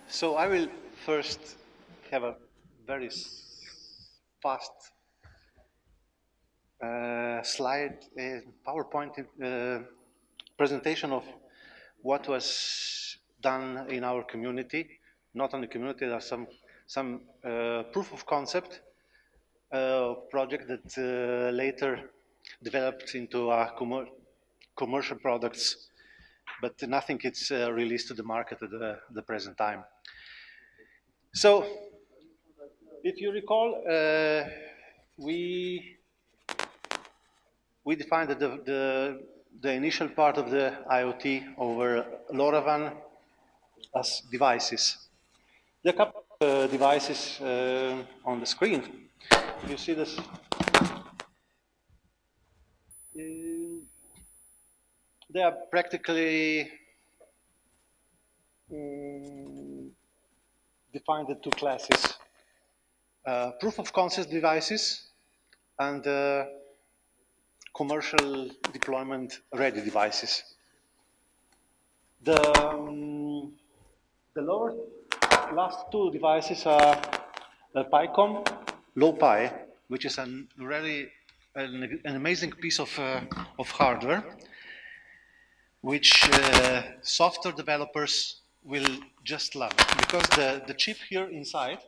So I will first have a very fast slide, PowerPoint presentation of what was done in our community. Not only community, there are some proof of concept project that later developed into commercial products, but nothing is released to the market at the present time. So, if you recall, we defined that the initial part of the IoT over LoRaWAN as devices. There are a couple of devices on the screen. You see this? They are practically defined in two classes. Proof of concept devices and commercial deployment ready devices. The lower last two devices are PyCom low-pi, which is an amazing piece of hardware, which software developers will just love it, because the chip here inside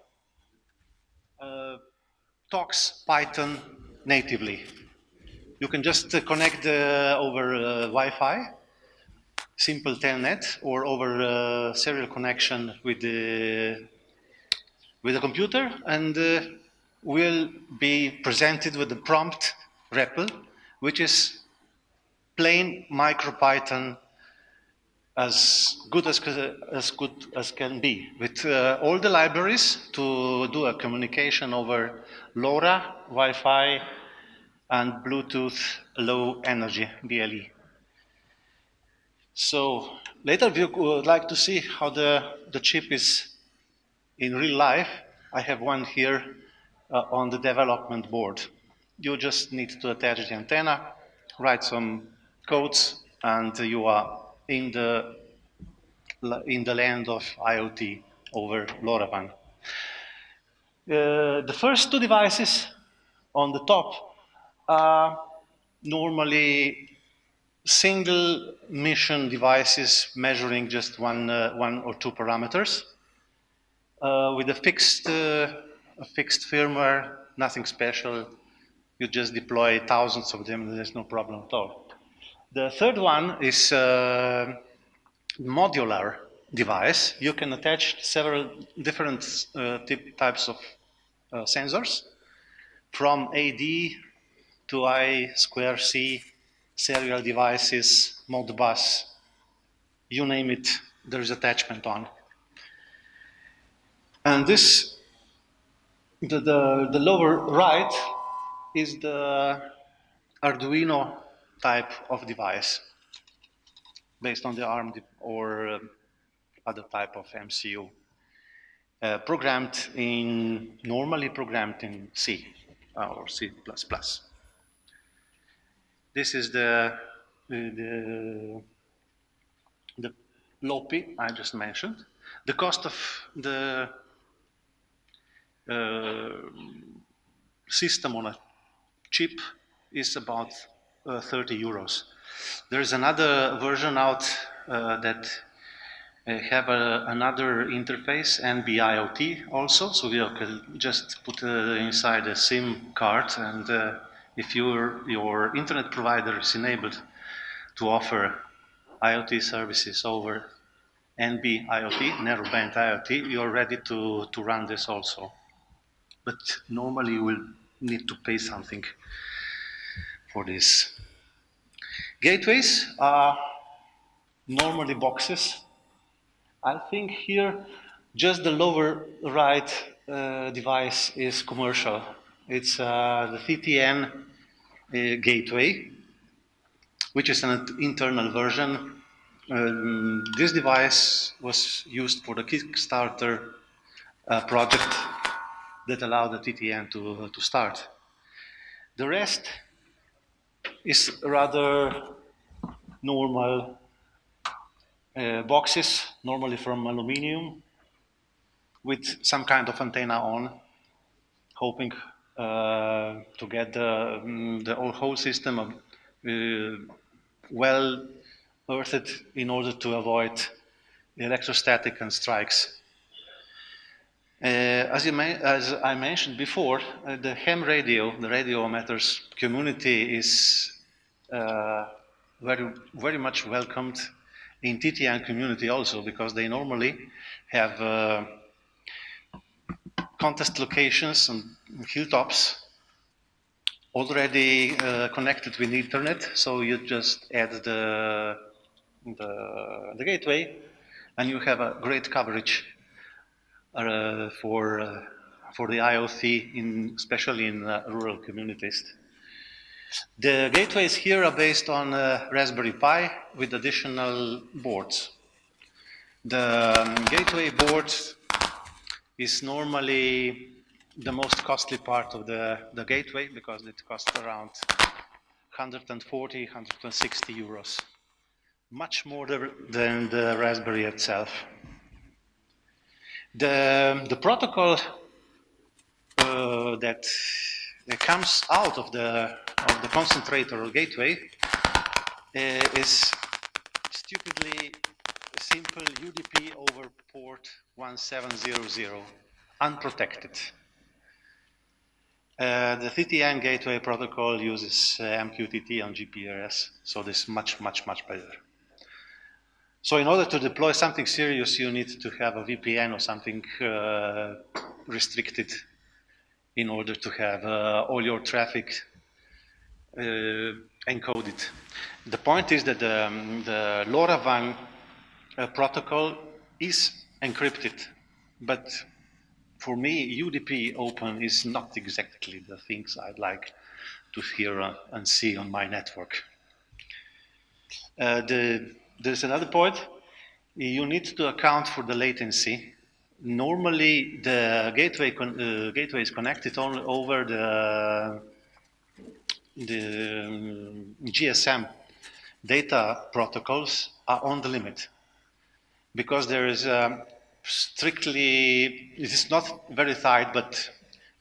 talks Python natively. You can just connect over Wi-Fi, simple telnet, or over serial connection with the computer, and will be presented with the prompt REPL, which is plain MicroPython as good as can be, with all the libraries to do a communication over LoRa, Wi-Fi, and Bluetooth low energy, BLE. So later, if you would like to see how the chip is in real life, I have one here on the development board. You just need to attach the antenna, write some codes, and you are in the land of IoT over LoRaWAN. The first two devices on the top are normally single mission devices measuring just one or two parameters with a fixed firmware, nothing special. You just deploy thousands of them, there's no problem at all. The third one is modular device. You can attach several different types of sensors, from AD to I2C, serial devices, Modbus, you name it, there's attachment on. And this, the lower right, is the Arduino type of device, based on the ARM or other type of MCU, normally programmed in C or C++. This is the LOPI I just mentioned. The cost of the system on a chip is about 30 euros. There is another version out that have another interface, NB-IoT also, so you can just put inside a SIM card, and if your internet provider is enabled to offer IoT services over NB-IoT, narrowband IoT, you're ready to run this also. But normally you will need to pay something for this. Gateways are normally boxes. I think here just the lower right device is commercial. It's the TTN gateway, which is an internal version. This device was used for the Kickstarter project that allowed the TTN to start. The rest is rather normal boxes, normally from aluminum, with some kind of antenna on, hoping to get the whole system well earthed in order to avoid electrostatic and strikes. As I mentioned before, the ham radio, the radio amateurs community is very much welcomed in TTN community also, because they normally have contest locations on hilltops already connected with the internet. So you just add the gateway, and you have a great coverage for the IoT, especially in rural communities. The gateways here are based on Raspberry Pi with additional boards. The gateway board is normally the most costly part of the gateway, because it costs around 140, 160 euros. Much more than the Raspberry itself. The protocol that comes out of the concentrator or gateway is stupidly simple UDP over port 1700, unprotected. The TTN gateway protocol uses MQTT on GPRS, so this is much better. So in order to deploy something serious, you need to have a VPN or something restricted in order to have all your traffic encoded. The point is that the LoRaWAN protocol is encrypted, but for me, UDP open is not exactly the things I'd like to hear and see on my network. There's another point. You need to account for the latency. Normally, the gateway is connected over the GSM data protocols are on the limit, because there is strictly, it is not very tight, but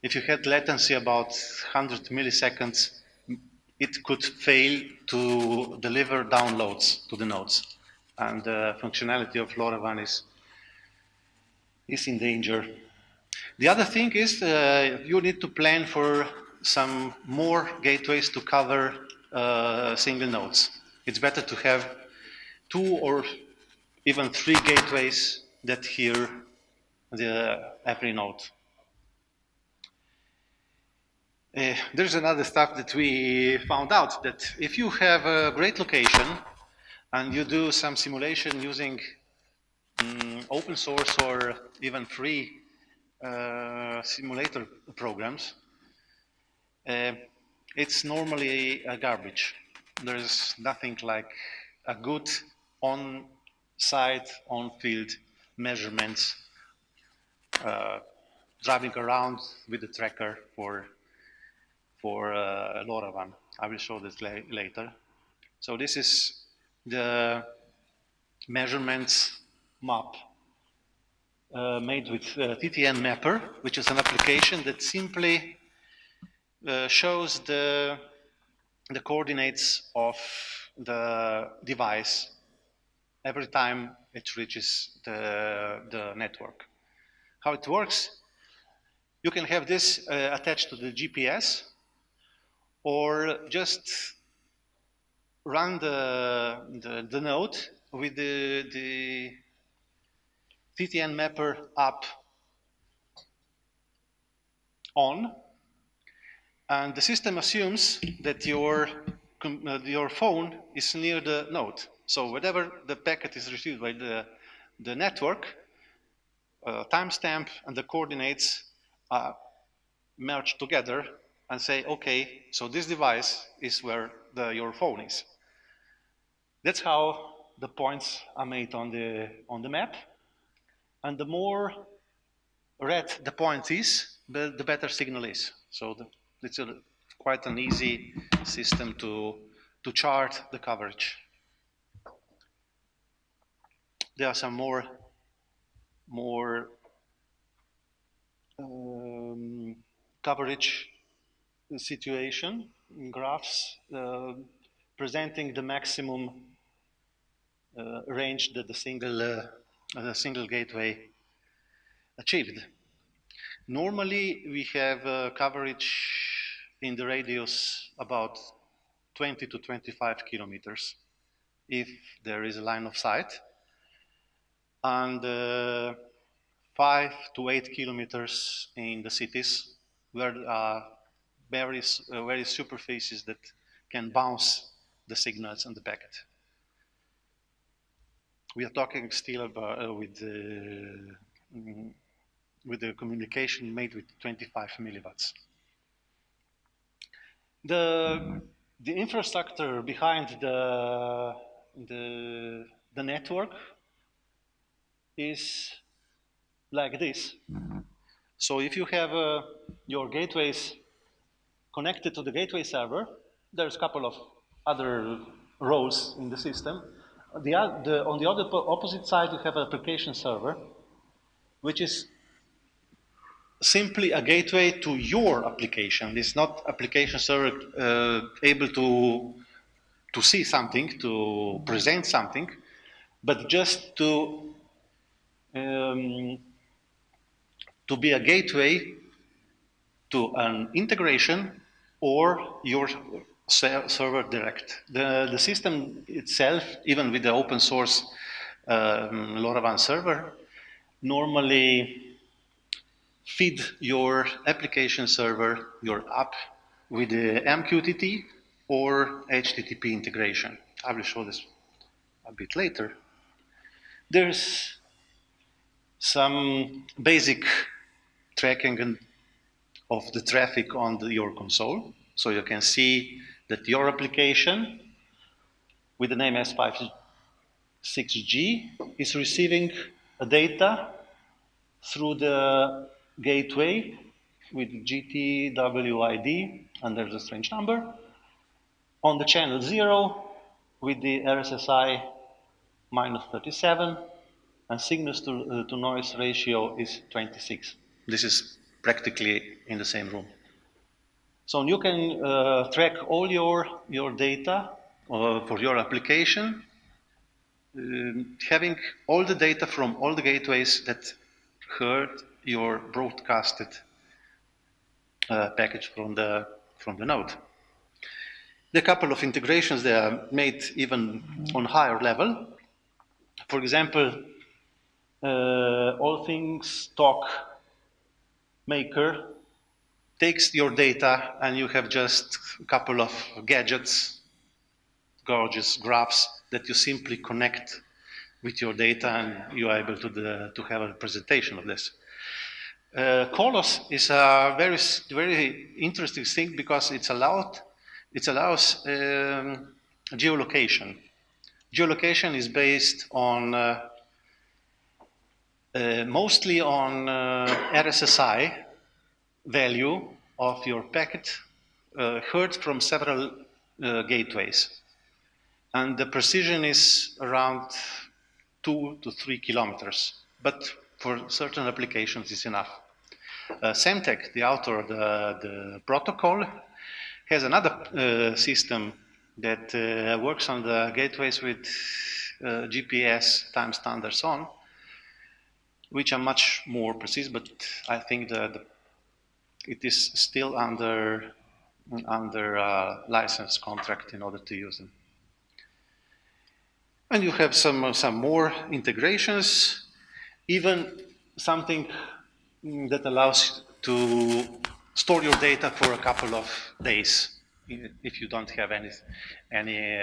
if you had latency about 100 milliseconds, it could fail to deliver downloads to the nodes, and the functionality of LoRaWAN is in danger. The other thing is you need to plan for some more gateways to cover single nodes. It's better to have 2 or even 3 gateways that hear every node. There's another stuff that we found out, that if you have a great location and you do some simulation using open source or even free simulator programs, it's normally a garbage. There's nothing like a good on-site, on-field measurements, driving around with the tracker for LoRaWAN. I will show this later. So this is the measurements map made with TTN Mapper, which is an application that simply shows the coordinates of the device every time it reaches the network. How it works, you can have this attached to the GPS, or just run the node with the TTN Mapper app on, and the system assumes that your phone is near the node. So whenever the packet is received by the network, timestamp and the coordinates are merged together and say, okay, so this device is where your phone is. That's how the points are made on the map, and the more red the point is, the better signal is. So it's quite an easy system to chart the coverage. There are some more coverage situation graphs presenting the maximum range that the single gateway achieved. Normally, we have coverage in the radius about 20 to 25 kilometers if there is a line of sight, and 5 to 8 kilometers in the cities where there are various superfaces that can bounce the signals and the packet. We are talking still about with the communication made with 25 milliwatts. The infrastructure behind the network is like this. So if you have your gateways connected to the gateway server, there's a couple of other roles in the system. On the other opposite side, you have an application server, which is simply a gateway to your application. It's not application server able to see something, to present something, but just to be a gateway to an integration or your server direct. The system itself, even with the open source LoRaWAN server, normally feed your application server, your app, with the MQTT or HTTP integration. I will show this a bit later. There's some basic tracking of the traffic on your console. So you can see that your application with the name S56G is receiving data through the gateway with GTWID, and there's a strange number, on the channel 0 with the RSSI -37, and signals to noise ratio is 26. This is practically in the same room. So you can track all your data for your application, having all the data from all the gateways that heard your broadcasted package from the node. There are a couple of integrations that are made even on higher level. For example, All Things Talk Maker takes your data and you have just a couple of gadgets, gorgeous graphs that you simply connect with your data, and you are able to have a presentation of this. Colos is a very interesting thing because it allows geolocation. Geolocation is based on mostly on RSSI value of your packet heard from several gateways, and the precision is around 2 to 3 kilometers, but for certain applications it's enough. Semtech, the author of the protocol, has another system that works on the gateways with GPS time standards on, which are much more precise, but I think it is still under license contract in order to use them. And you have some more integrations, even something that allows to store your data for a couple of days if you don't have any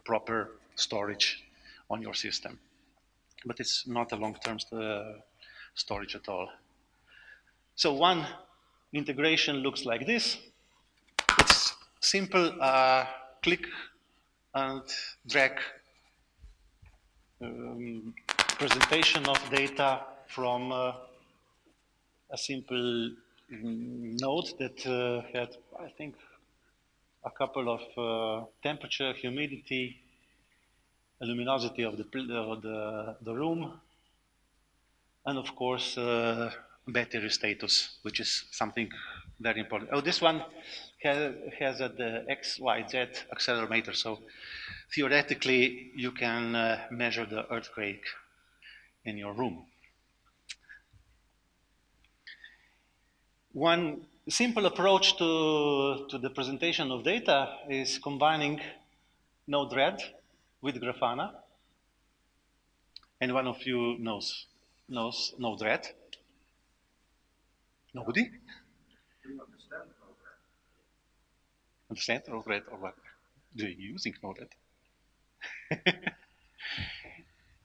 proper storage on your system. But it's not a long-term storage at all. So one integration looks like this. It's simple click and drag presentation of data from a simple node that had, I think, a couple of temperature, humidity, luminosity of the room, and of course battery status, which is something very important. Oh, this one has the XYZ accelerometer, so theoretically you can measure the earthquake in your room. One simple approach to the presentation of data is combining Node-RED with Grafana. And one of you knows Node-RED? Nobody? Do you understand Node-RED? Understand Node-RED or what? Do you using Node-RED?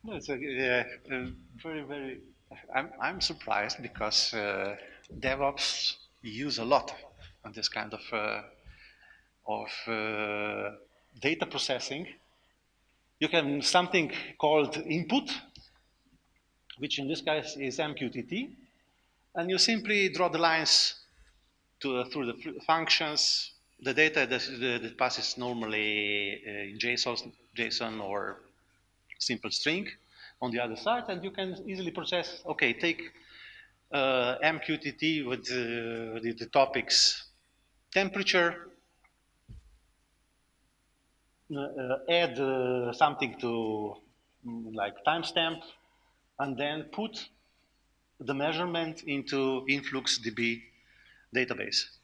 No, it's very, very. I'm surprised because DevOps use a lot of this kind of data processing. You can something called input, which in this case is MQTT, and you simply draw the lines through the functions. The data that passes normally in JSON or simple string on the other side, and you can easily process, okay, take MQTT with the topics temperature, add something to like timestamp, and then put the measurement into InfluxDB database.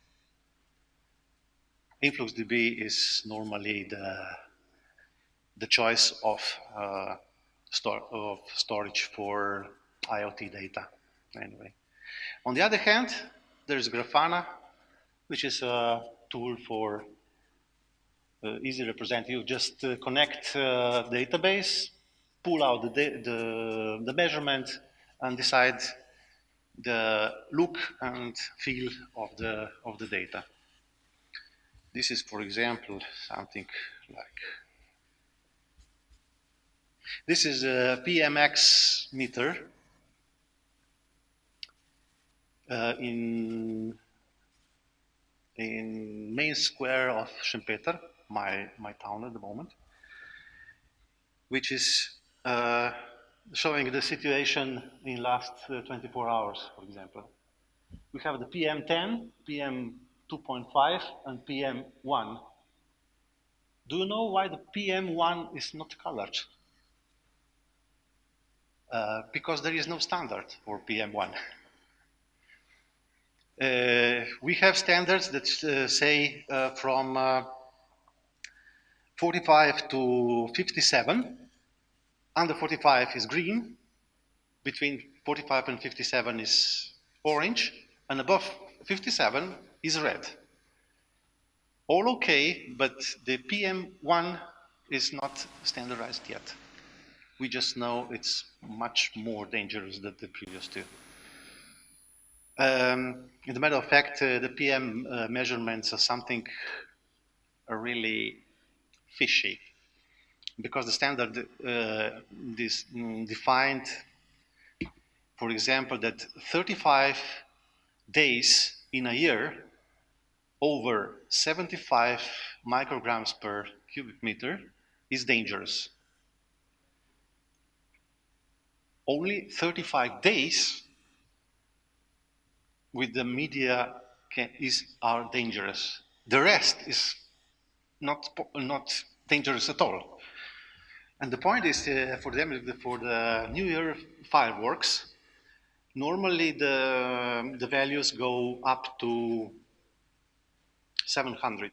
InfluxDB is normally the choice of storage for IoT data. Anyway, on the other hand, there's Grafana, which is a tool for easy represent. You just connect database, pull out the measurement, and decide the look and feel of the data. This is, for example, something like this is a PMX meter in main square of Schempeter, my town at the moment, which is showing the situation in last 24 hours, for example. We have the PM10, PM2.5, and PM1. Do you know why the PM1 is not colored? Because there is no standard for PM1. We have standards that say from 45 to 57. Under 45 is green, between 45 and 57 is orange, and above 57 is red. All okay, but the PM1 is not standardized yet. We just know it's much more dangerous than the previous two. In the matter of fact, the PM measurements are something really fishy, because the standard defined, for example, that 35 days in a year over 75 micrograms per cubic meter is dangerous. Only 35 days with the media are dangerous. The rest is not dangerous at all. And the point is for the New Year fireworks, normally the values go up to 700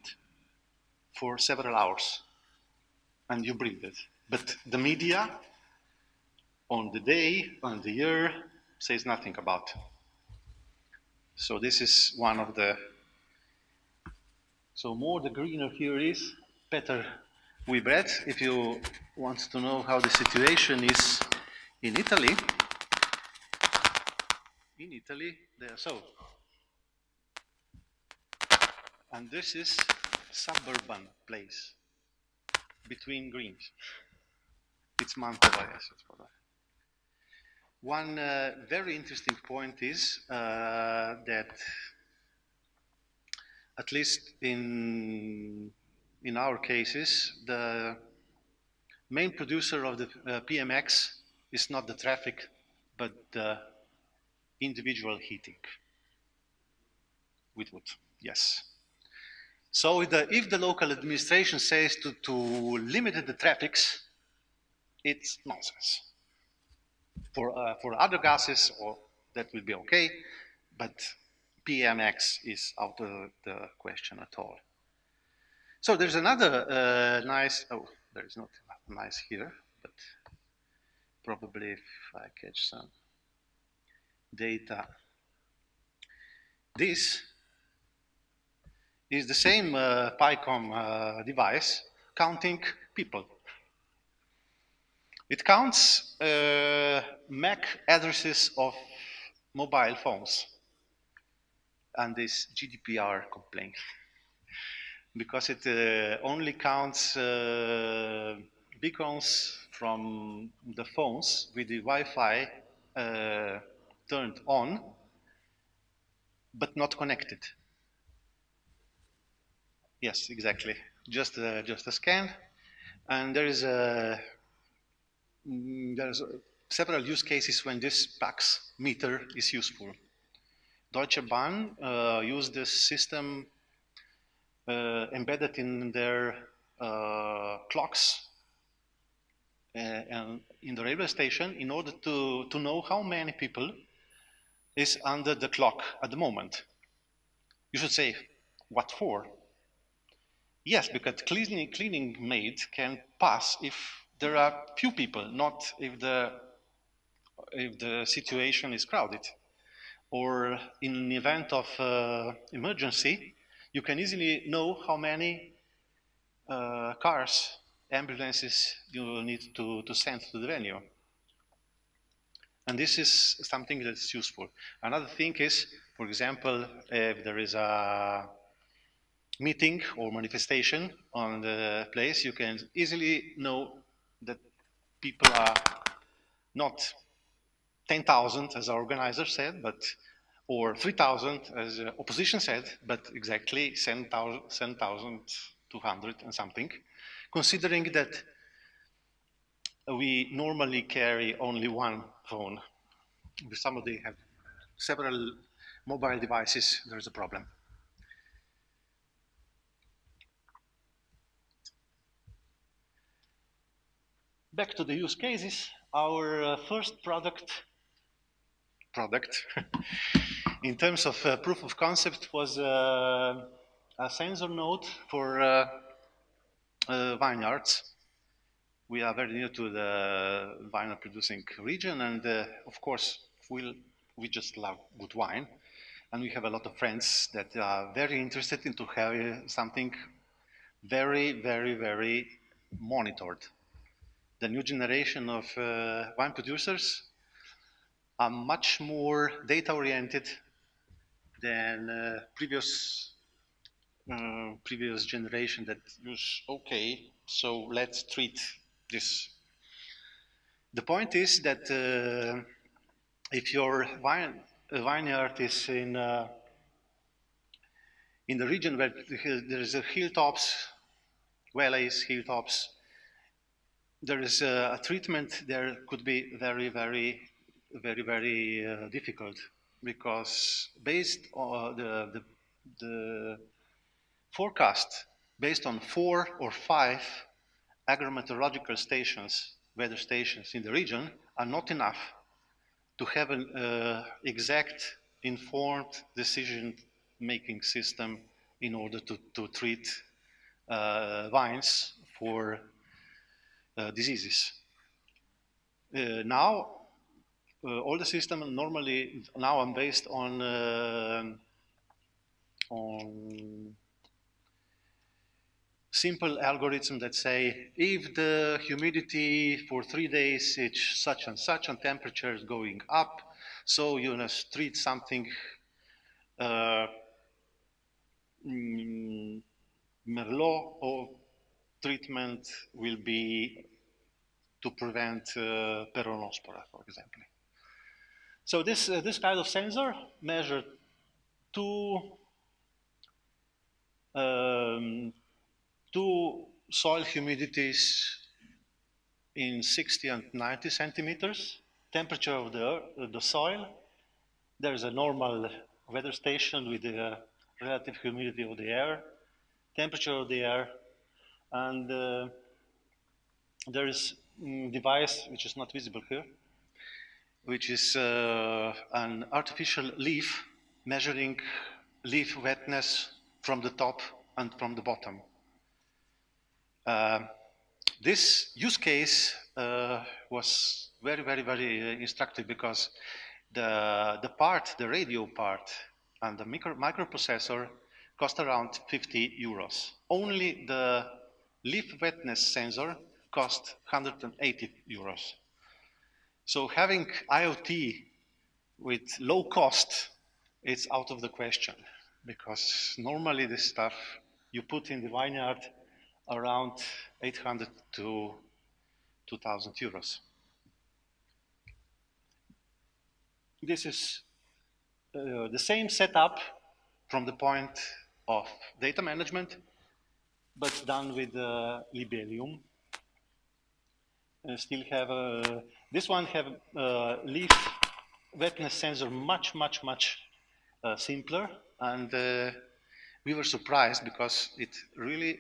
for several hours, and you breathe it. But the media on the day, on the year, says nothing about. So this is one of the, so more the greener here is, better we bet. If you want to know how the situation is in Italy, so, and this is suburban place between greens. It's Mantova, yes. One very interesting point is that at least in our cases, the main producer of the PMX is not the traffic, but the individual heating with wood. Yes. So if the local administration says to limit the traffics, it's nonsense. For other gases, or that will be okay, but PMX is out of the question at all. So there's another nice. Oh, there is not nice here, but probably if I catch some data. This is the same PyCom device counting people. It counts MAC addresses of mobile phones and this GDPR complaint because it only counts beacons from the phones with the Wi-Fi turned on but not connected. Yes, exactly. Just a scan, and there's several use cases when this PAX meter is useful. Deutsche Bahn used this system embedded in their clocks and in the railway station in order to know how many people is under the clock at the moment. You should say, what for? Yes, because cleaning maid can pass if there are few people, not if the situation is crowded. Or in an event of emergency, you can easily know how many cars, ambulances you need to send to the venue. And this is something that's useful. Another thing is, for example, if there is a meeting or manifestation on the place, you can easily know that people are not 10,000 as our organizer said, but or 3,000 as opposition said, but exactly 10,200 and something, considering that we normally carry only one phone. If somebody have several mobile devices, there's a problem. Back to the use cases, our first product in terms of proof of concept was a sensor node for vineyards. We are very near to the wine producing region, and of course we just love good wine, and we have a lot of friends that are very interested into having something very, very, very monitored. The new generation of wine producers are much more data oriented than previous generation that was okay, so let's treat this. The point is that if your vineyard is in the region where there is a hilltops, valleys, hilltops, there is a treatment there could be very, very, very, very difficult because based on the forecast based on 4 or 5 agrometeorological stations, weather stations in the region are not enough to have an exact informed decision-making system in order to treat vines for diseases. Now, all the system normally now I'm based on simple algorithm that say if the humidity for 3 days is such and such and temperature is going up, so you must treat something Merlot or treatment will be to prevent peronospora, for example. So this kind of sensor measured two soil humidities in 60 and 90 centimeters, temperature of the soil, there's a normal weather station with the relative humidity of the air, temperature of the air, and there is a device which is not visible here, which is an artificial leaf measuring leaf wetness from the top and from the bottom. This use case was very instructive because the radio part, and the microprocessor cost around 50 euros. Only the leaf wetness sensor cost 180 euros. So having IoT with low cost, it's out of the question, because normally this stuff you put in the vineyard around 800 to 2,000 euros. This is the same setup from the point of data management, but done with Libelium. Still have this one have leaf wetness sensor much simpler, and we were surprised because it really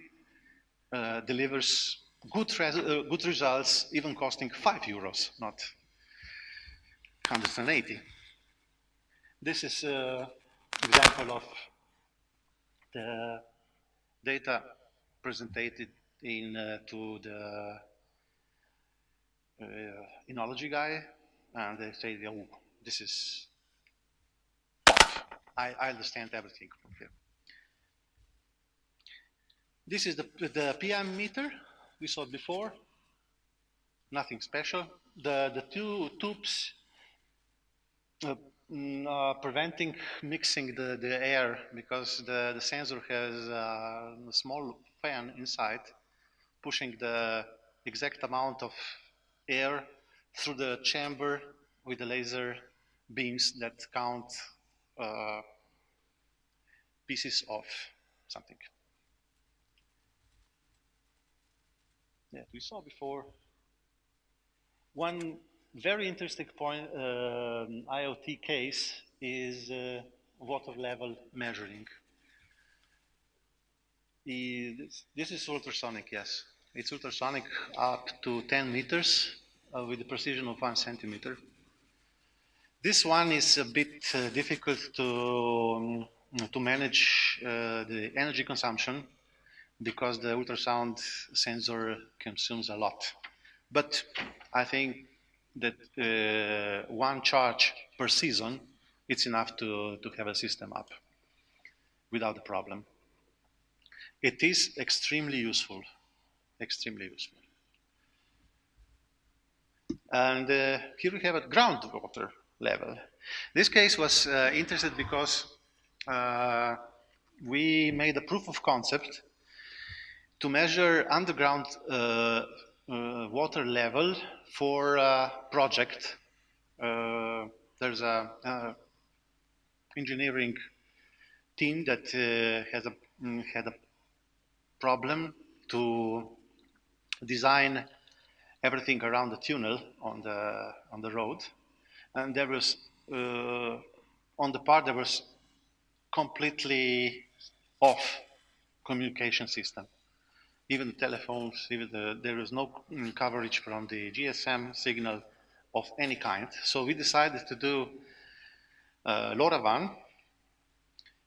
delivers good results, even costing 5 euros, not 180. This is an example of the data presented to the enology guy, and they say, oh, this is top. I understand everything from here. This is the PM meter we saw before. Nothing special. The two tubes preventing mixing the air, because the sensor has a small fan inside pushing the exact amount of air through the chamber with the laser beams that count pieces of something that we saw before. One very interesting point, IoT case, is water level measuring. This is ultrasonic, yes. It's ultrasonic up to 10 meters with the precision of 1 centimeter. This one is a bit difficult to manage the energy consumption, because the ultrasound sensor consumes a lot. But I think that one charge per season, it's enough to have a system up without a problem. It is extremely useful, extremely useful. And here we have a groundwater level. This case was interesting because we made a proof of concept to measure underground water level for a project. There's a engineering team that had a problem to design everything around the tunnel on the road, and there was on the part there was completely off communication system. Even the telephones, there was no coverage from the GSM signal of any kind. So we decided to do LoRaWAN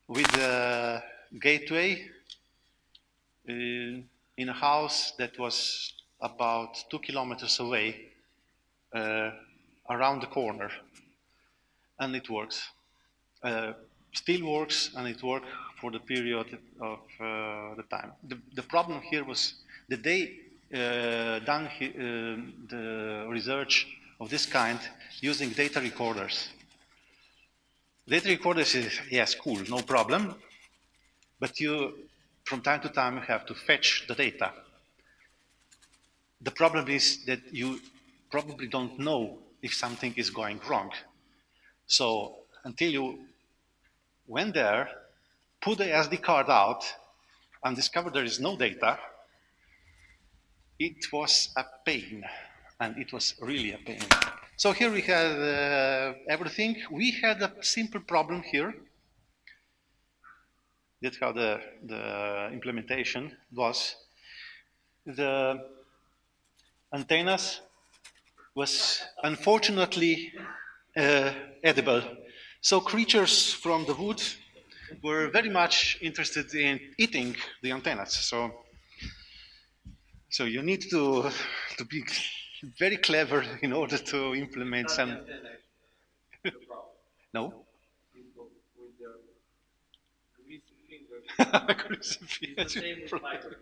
with a gateway in a house that was about 2 kilometers away, around the corner, and it works. Still works, and it worked for the period of the time. The problem here was that they done the research of this kind using data recorders. Data recorders is, yes, cool, no problem, but you, from time to time, you have to fetch the data. The problem is that you probably don't know if something is going wrong. So until you went there, put the SD card out, and discovered there is no data, it was a pain, and it was really a pain. So here we have everything. We had a simple problem here. That's how the implementation was. The antennas was unfortunately edible. So creatures from the wood were very much interested in eating the antennas. So you need to be very clever in order to implement some. No. People with their greasy fingers. Crucifix. It's the same with fiber.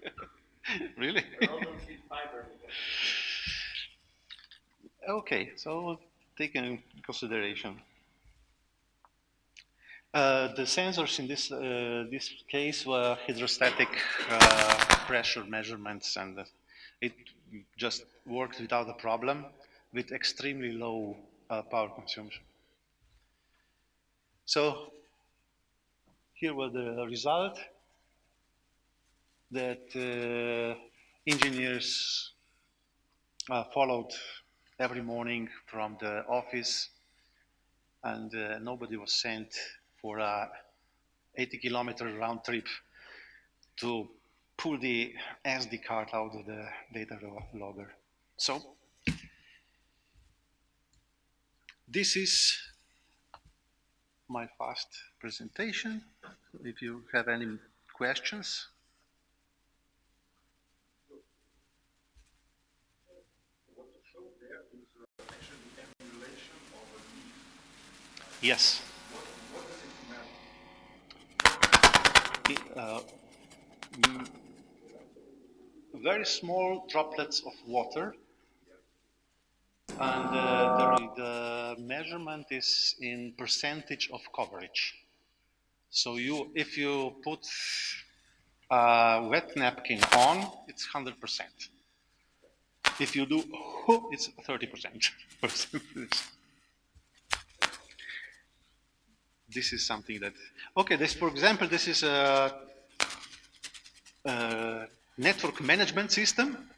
Really? Rodents eat fiber. Okay, so take in consideration. The sensors in this case were hydrostatic pressure measurements, and it just worked without a problem with extremely low power consumption. So here was the result that engineers followed every morning from the office, and nobody was sent for a 80-kilometer round trip to pull the SD card out of the data logger. So this is my fast presentation. If you have any questions. What you showed there is actually emulation of a leaf. Yes. What does it mean? Very small droplets of water, and the measurement is in percentage of coverage. So if you put a wet napkin on, it's 100%. If you do, it's 30%. This is something that, okay, this, for example, this is a network management system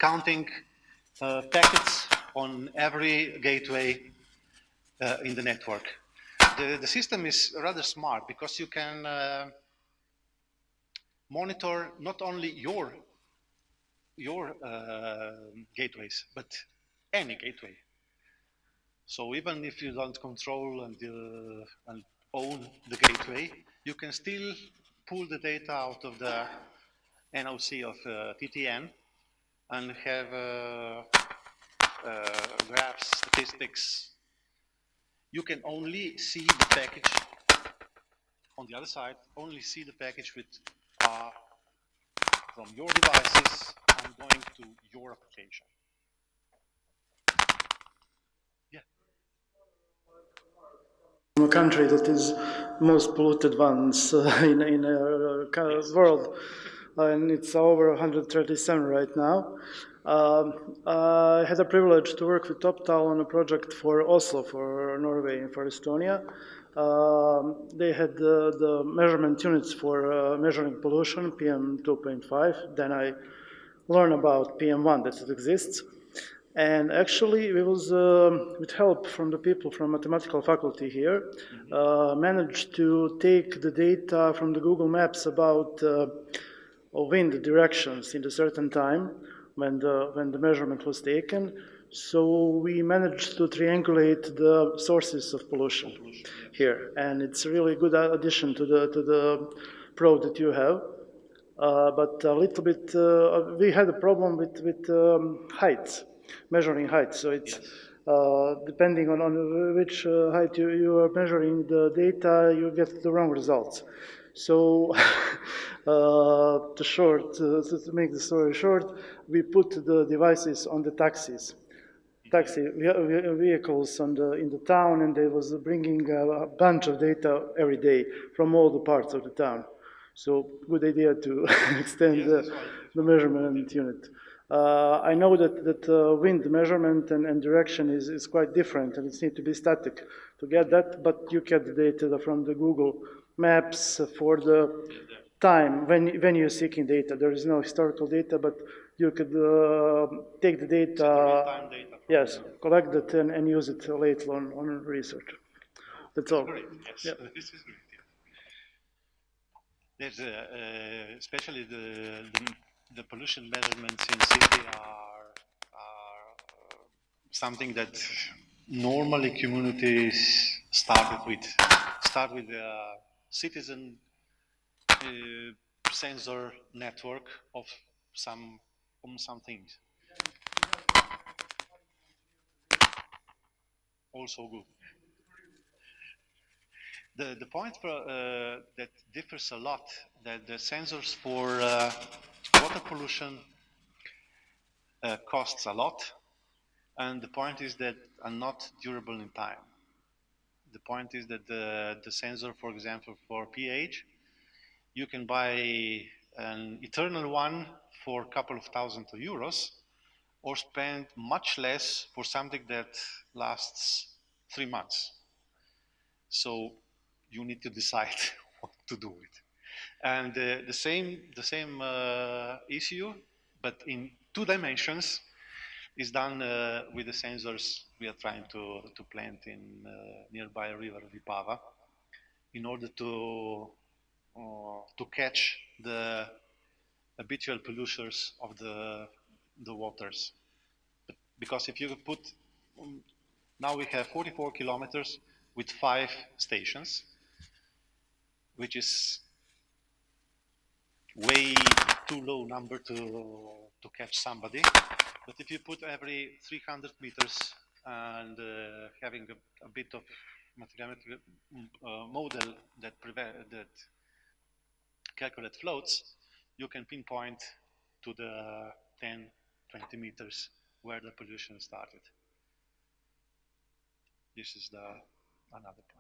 counting packets on every gateway in the network. The system is rather smart because you can monitor not only your gateways, but any gateway. So even if you don't control and own the gateway, you can still pull the data out of the NOC of TTN and have graphs, statistics. You can only see the package on the other side, only see the package with from your devices and going to your application. Yeah. From a country that is most polluted ones in Yes. world, and it's over 137 right now. I had the privilege to work with TopTal on a project for Oslo, for Norway, and for Estonia. They had the measurement units for measuring pollution, PM 2.5. Then I learned about PM1, that it exists. And actually, we was, with help from the people from mathematical faculty here, managed to take the data from the Google Maps about wind directions in a certain time when the measurement was taken. So we managed to triangulate the sources of pollution here, and it's a really good addition to the pro that you have. But a little bit, we had a problem with height, measuring height. So it's depending on which height you are measuring the data, you get the wrong results. So to make the story short, we put the devices on the taxi vehicles in the town, and they was bringing a bunch of data every day from all the parts of the town. So good idea to extend the measurement unit. I know that wind measurement and direction is quite different, and it needs to be static to get that, but you get the data from the Google Maps for the time when you're seeking data. There is no historical data, but you could take the data, real-time data from yes, collect it and use it later on research. That's all. Great, yes, Yeah. this is great. Yeah. There's especially the pollution measurements in city are something that normally communities start with citizen sensor network of some things. Also good. The point that differs a lot, that the sensors for water pollution costs a lot, and the point is that are not durable in time. The point is that the sensor, for example, for pH, you can buy an eternal one for a couple of thousand euros, or spend much less for something that lasts 3 months. So you need to decide what to do with. And the same issue, but in 2 dimensions, is done with the sensors we are trying to plant in nearby river Vipava, in order to catch the habitual polluters of the waters. Because if you put, now we have 44 kilometers with 5 stations, which is way too low number to catch somebody. But if you put every 300 meters and having a bit of mathematical model that calculate floats, you can pinpoint to the 10, 20 meters where the pollution started. This is another point.